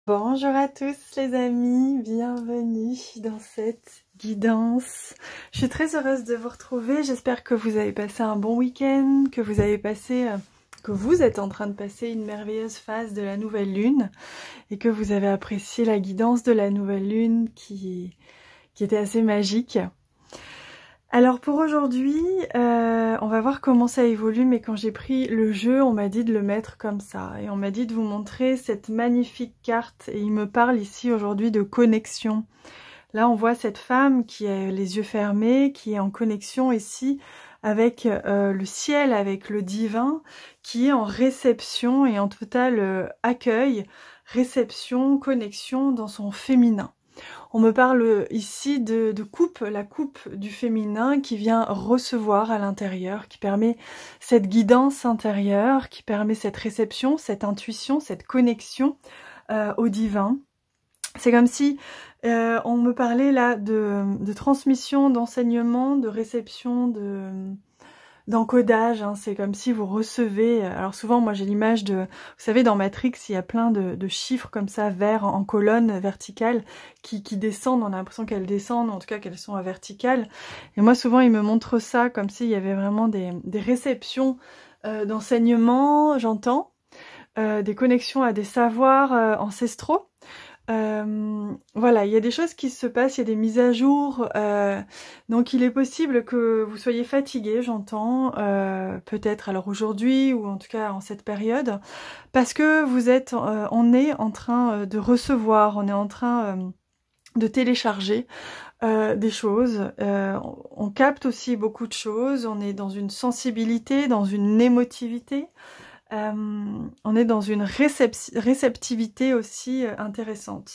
Bonjour à tous les amis, bienvenue dans cette guidance. Je suis très heureuse de vous retrouver, j'espère que vous avez passé un bon week-end, que vous êtes en train de passer une merveilleuse phase de la nouvelle lune et que vous avez apprécié la guidance de la nouvelle lune qui était assez magique. Alors pour aujourd'hui, on va voir comment ça évolue, mais quand j'ai pris le jeu, on m'a dit de le mettre comme ça. Et on m'a dit de vous montrer cette magnifique carte, et il me parle ici aujourd'hui de connexion. Là on voit cette femme qui a les yeux fermés, qui est en connexion ici avec le ciel, avec le divin, qui est en réception et en total accueil, réception, connexion dans son féminin. On me parle ici de coupe, la coupe du féminin qui vient recevoir à l'intérieur, qui permet cette guidance intérieure, qui permet cette réception, cette intuition, cette connexion au divin. C'est comme si on me parlait là de transmission, d'enseignement, de réception, d'encodage, hein. C'est comme si vous recevez, alors souvent moi j'ai l'image de, vous savez dans Matrix il y a plein de chiffres comme ça verts en colonne verticale qui descendent, on a l'impression qu'elles descendent, en tout cas qu'elles sont à verticale, et moi souvent il me montre ça comme s'il y avait vraiment des réceptions d'enseignement, j'entends, des connexions à des savoirs ancestraux. Voilà, il y a des choses qui se passent, il y a des mises à jour, donc il est possible que vous soyez fatigué, j'entends, peut-être alors aujourd'hui ou en tout cas en cette période, parce que on est en train de recevoir, on est en train de télécharger des choses, on capte aussi beaucoup de choses, on est dans une sensibilité, dans une émotivité. On est dans une réceptivité aussi intéressante.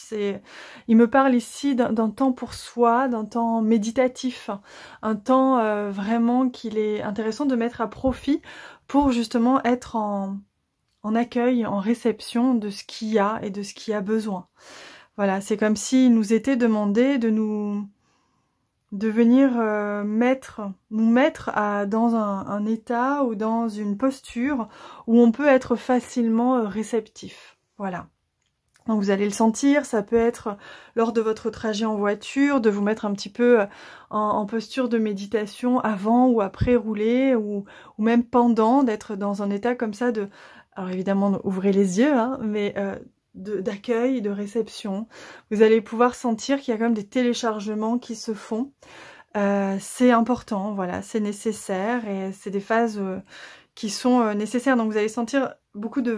Il me parle ici d'un temps pour soi, d'un temps méditatif, un temps vraiment qu'il est intéressant de mettre à profit pour justement être en accueil, en réception de ce qu'il y a et de ce qui a besoin. Voilà, c'est comme s'il nous était demandé de venir nous mettre dans un état ou dans une posture où on peut être facilement réceptif. Voilà. Donc vous allez le sentir, ça peut être lors de votre trajet en voiture, de vous mettre un petit peu en posture de méditation avant ou après rouler, ou même pendant, d'être dans un état comme ça de... Alors évidemment, ouvrez les yeux, hein, mais... d'accueil, de réception. Vous allez pouvoir sentir qu'il y a quand même des téléchargements qui se font. C'est important, voilà, c'est nécessaire et c'est des phases qui sont nécessaires. Donc vous allez sentir beaucoup de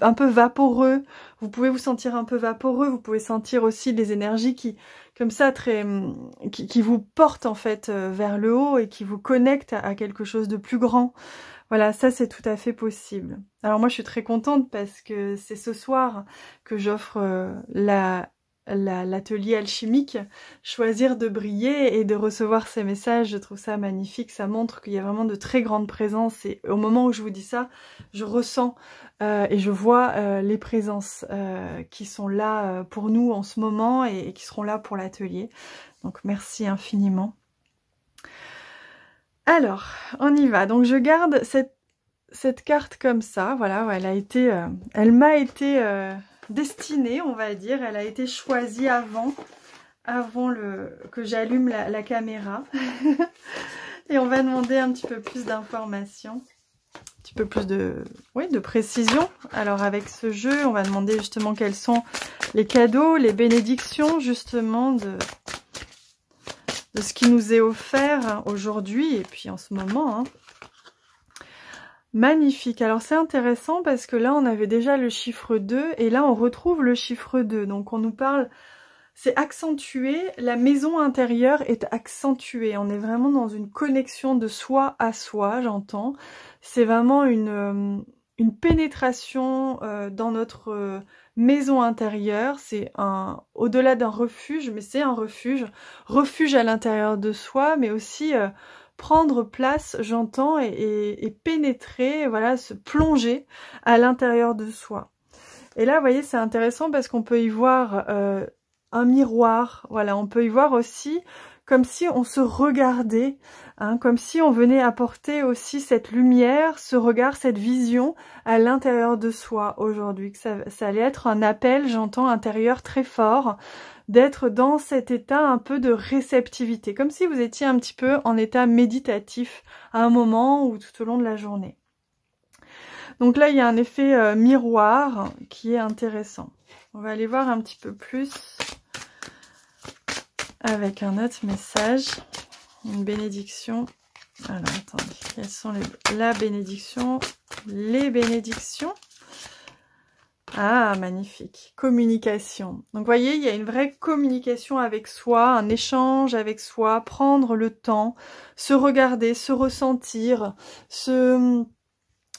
un peu vaporeux. Vous pouvez vous sentir un peu vaporeux. Vous pouvez sentir aussi des énergies qui, comme ça, qui vous portent en fait vers le haut et qui vous connectent à quelque chose de plus grand. Voilà, ça c'est tout à fait possible. Alors moi je suis très contente parce que c'est ce soir que j'offre l'atelier alchimique, choisir de briller et de recevoir ces messages. Je trouve ça magnifique, ça montre qu'il y a vraiment de très grandes présences et au moment où je vous dis ça, je ressens et je vois les présences qui sont là pour nous en ce moment et qui seront là pour l'atelier. Donc merci infiniment. Alors, on y va. Donc je garde cette carte comme ça. Voilà, elle m'a été destinée, on va dire. Elle a été choisie avant que j'allume la caméra. Et on va demander un petit peu plus d'informations, un petit peu plus de précision. Alors avec ce jeu, on va demander justement quels sont les cadeaux, les bénédictions justement de ce qui nous est offert aujourd'hui et puis en ce moment. Hein. Magnifique. Alors c'est intéressant parce que là on avait déjà le chiffre 2 et là on retrouve le chiffre 2. Donc on nous parle, c'est accentué, la maison intérieure est accentuée. On est vraiment dans une connexion de soi à soi, j'entends. C'est vraiment une pénétration dans notre... maison intérieure, c'est au-delà d'un refuge, mais c'est un refuge à l'intérieur de soi, mais aussi prendre place, j'entends, et pénétrer, voilà, se plonger à l'intérieur de soi. Et là, vous voyez, c'est intéressant parce qu'on peut y voir un miroir, voilà, on peut y voir aussi comme si on se regardait, hein, comme si on venait apporter aussi cette lumière, ce regard, cette vision à l'intérieur de soi aujourd'hui. Que ça allait être un appel, j'entends, intérieur très fort, d'être dans cet état un peu de réceptivité, comme si vous étiez un petit peu en état méditatif à un moment ou tout au long de la journée. Donc là, il y a un effet miroir qui est intéressant. On va aller voir un petit peu plus avec un autre message, une bénédiction. Alors, attendez, quelles sont la bénédiction, les bénédictions? Ah, magnifique. Communication. Donc, vous voyez, il y a une vraie communication avec soi, un échange avec soi, prendre le temps, se regarder, se ressentir,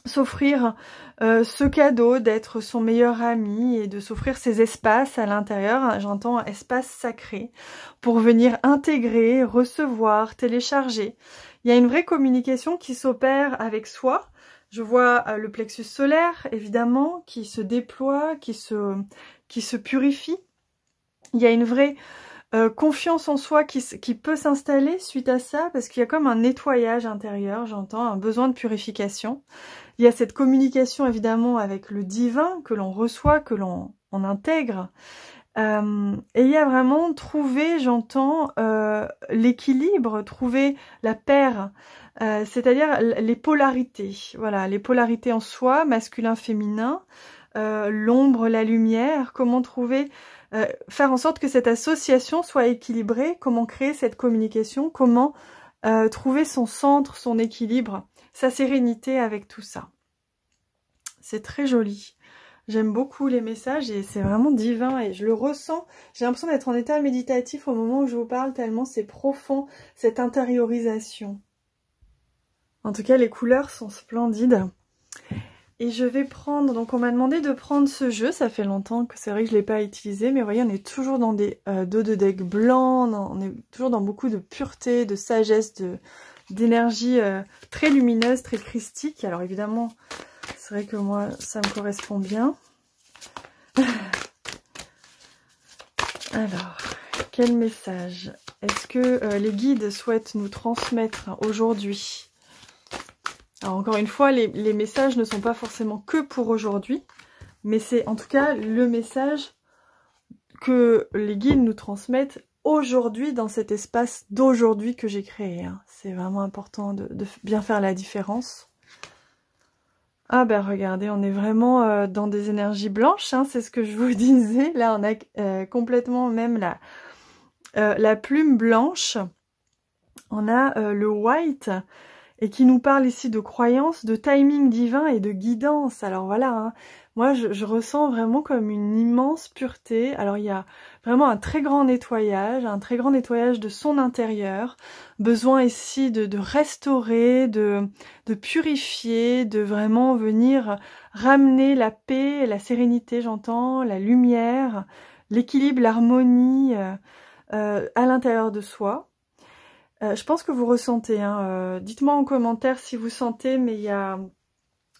s'offrir ce cadeau d'être son meilleur ami et de s'offrir ces espaces à l'intérieur, j'entends espace sacré, pour venir intégrer, recevoir, télécharger. Il y a une vraie communication qui s'opère avec soi. Je vois le plexus solaire, évidemment, qui se déploie, qui se purifie. Il y a une vraie confiance en soi qui peut s'installer suite à ça, parce qu'il y a comme un nettoyage intérieur, j'entends, un besoin de purification. Il y a cette communication, évidemment, avec le divin, que l'on reçoit, que l'on intègre. Et il y a vraiment trouver, j'entends, l'équilibre, trouver la paire, c'est-à-dire les polarités. Voilà, les polarités en soi, masculin, féminin, l'ombre, la lumière, comment trouver, faire en sorte que cette association soit équilibrée, comment créer cette communication, comment trouver son centre, son équilibre, sa sérénité avec tout ça. C'est très joli. J'aime beaucoup les messages et c'est vraiment divin et je le ressens. J'ai l'impression d'être en état méditatif au moment où je vous parle tellement c'est profond, cette intériorisation. En tout cas, les couleurs sont splendides. Et je vais prendre, donc on m'a demandé de prendre ce jeu, ça fait longtemps que c'est vrai que je ne l'ai pas utilisé, mais vous voyez, on est toujours dans des dos de deck blancs, on est toujours dans beaucoup de pureté, de sagesse, d'énergie très lumineuse, très christique. Alors évidemment, c'est vrai que moi, ça me correspond bien. Alors, quel message est-ce que les guides souhaitent nous transmettre aujourd'hui ? Alors encore une fois, les messages ne sont pas forcément que pour aujourd'hui, mais c'est en tout cas le message que les guides nous transmettent aujourd'hui dans cet espace d'aujourd'hui que j'ai créé. Hein. C'est vraiment important de bien faire la différence. Ah ben regardez, on est vraiment dans des énergies blanches, hein, c'est ce que je vous disais. Là on a complètement même la plume blanche, on a le white, et qui nous parle ici de croyance, de timing divin et de guidance. Alors voilà, hein, moi je ressens vraiment comme une immense pureté. Alors il y a vraiment un très grand nettoyage de son intérieur. Besoin ici de restaurer, de purifier, de vraiment venir ramener la paix, la sérénité, j'entends, la lumière, l'équilibre, l'harmonie à l'intérieur de soi. Je pense que vous ressentez, hein, dites-moi en commentaire si vous sentez, mais il y a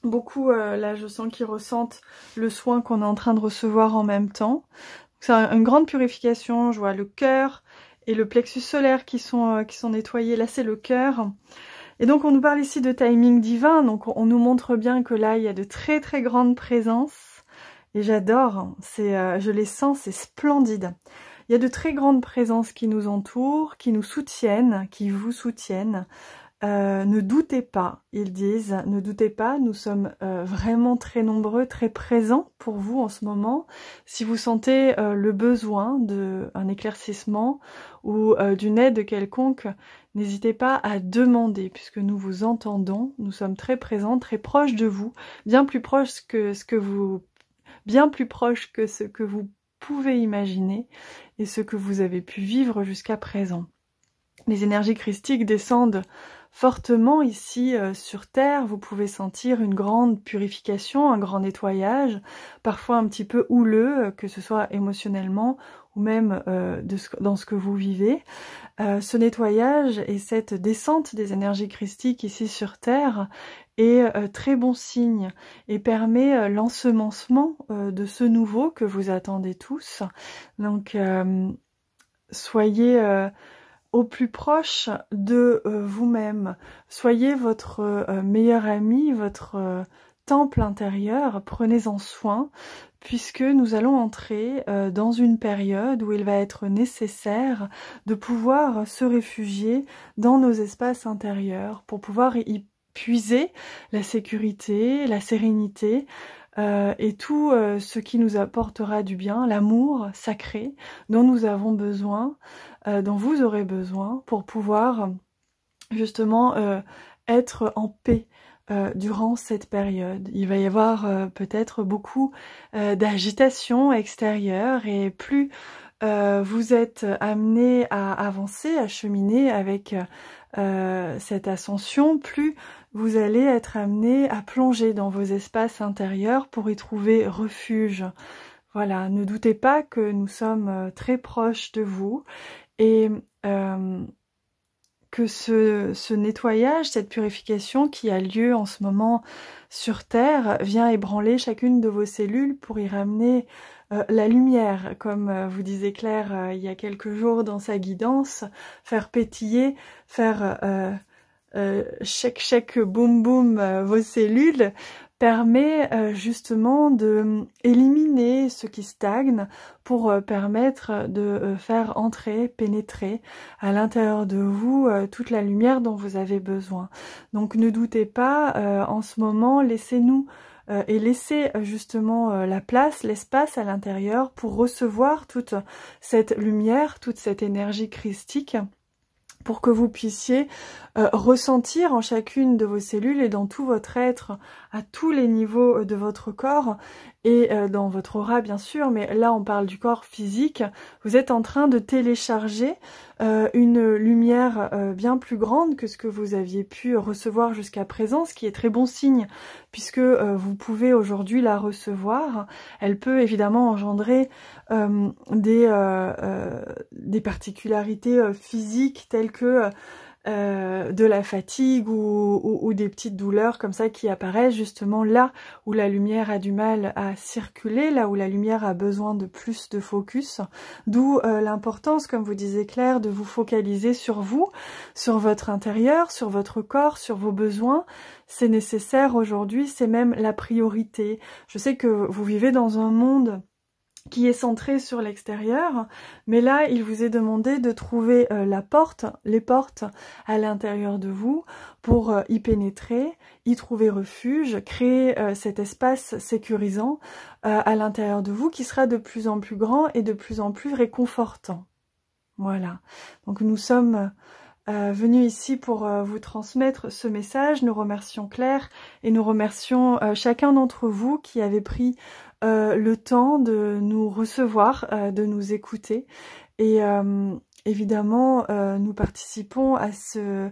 beaucoup, là je sens qu'ils ressentent le soin qu'on est en train de recevoir en même temps. C'est une grande purification, je vois le cœur et le plexus solaire qui sont nettoyés, là c'est le cœur. Et donc on nous parle ici de timing divin, donc on nous montre bien que là il y a de très très grandes présences, et j'adore, je les sens, c'est splendide. Il y a de très grandes présences qui nous entourent, qui nous soutiennent, qui vous soutiennent. Ne doutez pas, ils disent, ne doutez pas, nous sommes vraiment très nombreux, très présents pour vous en ce moment. Si vous sentez le besoin d'un éclaircissement ou d'une aide quelconque, n'hésitez pas à demander, puisque nous vous entendons, nous sommes très présents, très proches de vous, bien plus proches que ce que vous pouvez imaginer et ce que vous avez pu vivre jusqu'à présent. Les énergies christiques descendent fortement ici sur Terre. Vous pouvez sentir une grande purification, un grand nettoyage, parfois un petit peu houleux, que ce soit émotionnellement ou même dans ce que vous vivez. Ce nettoyage et cette descente des énergies christiques ici sur Terre est très bon signe et permet l'ensemencement de ce nouveau que vous attendez tous. Donc soyez au plus proche de vous-même. Soyez votre meilleur ami, votre temple intérieur, prenez-en soin, puisque nous allons entrer dans une période où il va être nécessaire de pouvoir se réfugier dans nos espaces intérieurs pour pouvoir y puiser la sécurité, la sérénité, et tout ce qui nous apportera du bien, l'amour sacré dont nous avons besoin, dont vous aurez besoin pour pouvoir justement être en paix durant cette période. Il va y avoir peut-être beaucoup d'agitation extérieure, et plus vous êtes amené à avancer, à cheminer avec cette ascension, plus vous allez être amené à plonger dans vos espaces intérieurs pour y trouver refuge. Voilà, ne doutez pas que nous sommes très proches de vous, et que ce nettoyage, cette purification qui a lieu en ce moment sur Terre vient ébranler chacune de vos cellules pour y ramener la lumière, comme vous disait Claire il y a quelques jours dans sa guidance, faire pétiller, faire shake boum boum vos cellules, permet justement de éliminer ce qui stagne pour permettre de faire entrer, pénétrer à l'intérieur de vous toute la lumière dont vous avez besoin. Donc ne doutez pas, en ce moment, laissez-nous et laissez justement la place, l'espace à l'intérieur pour recevoir toute cette lumière, toute cette énergie christique, pour que vous puissiez ressentir en chacune de vos cellules et dans tout votre être, à tous les niveaux de votre corps, et dans votre aura bien sûr, mais là on parle du corps physique, vous êtes en train de télécharger une lumière bien plus grande que ce que vous aviez pu recevoir jusqu'à présent, ce qui est très bon signe, puisque vous pouvez aujourd'hui la recevoir. Elle peut évidemment engendrer des particularités physiques telles que de la fatigue ou des petites douleurs comme ça qui apparaissent justement là où la lumière a du mal à circuler, là où la lumière a besoin de plus de focus, d'où l'importance, comme vous disiez Claire, de vous focaliser sur vous, sur votre intérieur, sur votre corps, sur vos besoins. C'est nécessaire aujourd'hui, c'est même la priorité. Je sais que vous vivez dans un monde qui est centré sur l'extérieur, mais là il vous est demandé de trouver les portes à l'intérieur de vous pour y pénétrer, y trouver refuge, créer cet espace sécurisant à l'intérieur de vous qui sera de plus en plus grand et de plus en plus réconfortant. Voilà, donc nous sommes venus ici pour vous transmettre ce message. Nous remercions Claire et nous remercions chacun d'entre vous qui avez pris le temps de nous recevoir, de nous écouter, et évidemment nous participons à ce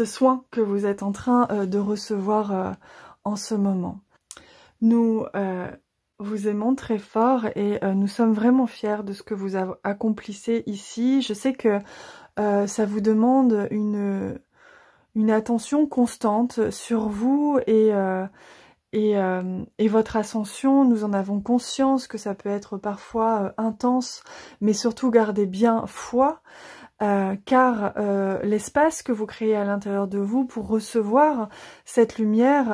soin que vous êtes en train de recevoir en ce moment. Nous vous aimons très fort et nous sommes vraiment fiers de ce que vous accomplissez ici. Je sais que ça vous demande une attention constante sur vous et votre ascension. Nous en avons conscience que ça peut être parfois intense, mais surtout gardez bien foi, car l'espace que vous créez à l'intérieur de vous pour recevoir cette lumière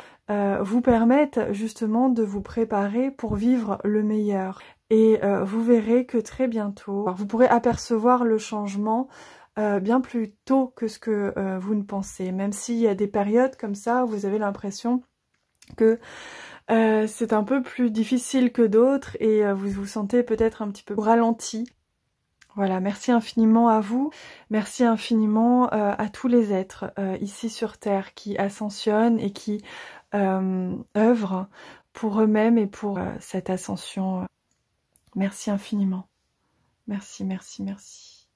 vous permettent justement de vous préparer pour vivre le meilleur. Et vous verrez que très bientôt, vous pourrez apercevoir le changement bien plus tôt que ce que vous ne pensez, même s'il y a des périodes comme ça où vous avez l'impression que c'est un peu plus difficile que d'autres et vous vous sentez peut-être un petit peu ralenti. Voilà, merci infiniment à vous, merci infiniment à tous les êtres ici sur Terre qui ascensionnent et qui œuvrent pour eux-mêmes et pour cette ascension. Merci infiniment. Merci, merci, merci.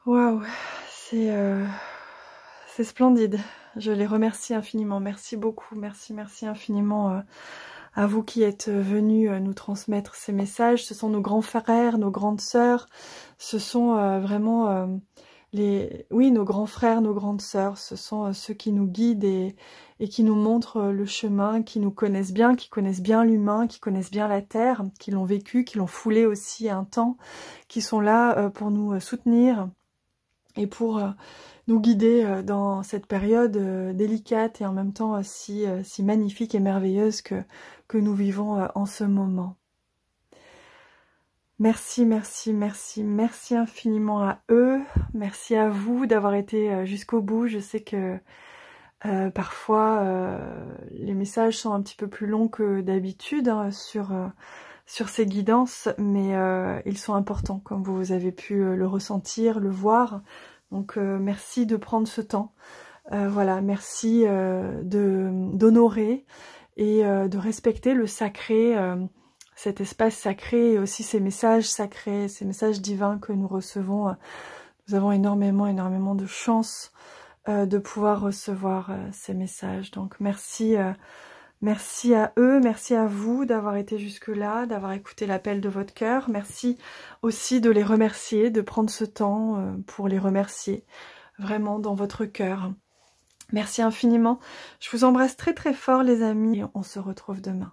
Waouh, c'est splendide. Je les remercie infiniment. Merci beaucoup. Merci, merci infiniment à vous qui êtes venus nous transmettre ces messages. Ce sont nos grands frères, nos grandes sœurs. Ce sont vraiment oui, nos grands frères, nos grandes sœurs, ce sont ceux qui nous guident et qui nous montrent le chemin, qui nous connaissent bien, qui connaissent bien l'humain, qui connaissent bien la terre, qui l'ont vécu, qui l'ont foulé aussi un temps, qui sont là pour nous soutenir et pour nous guider dans cette période délicate et en même temps si magnifique et merveilleuse que nous vivons en ce moment. Merci, merci, merci, merci infiniment à eux. Merci à vous d'avoir été jusqu'au bout. Je sais que parfois les messages sont un petit peu plus longs que d'habitude hein, sur ces guidances, mais ils sont importants comme vous avez pu le ressentir, le voir. Donc merci de prendre ce temps. Voilà, merci d'honorer et de respecter le sacré, cet espace sacré et aussi ces messages sacrés, ces messages divins que nous recevons. Nous avons énormément de chance de pouvoir recevoir ces messages. Donc merci, merci à eux, merci à vous d'avoir été jusque-là, d'avoir écouté l'appel de votre cœur. Merci aussi de les remercier, de prendre ce temps pour les remercier vraiment dans votre cœur. Merci infiniment. Je vous embrasse très fort les amis et on se retrouve demain.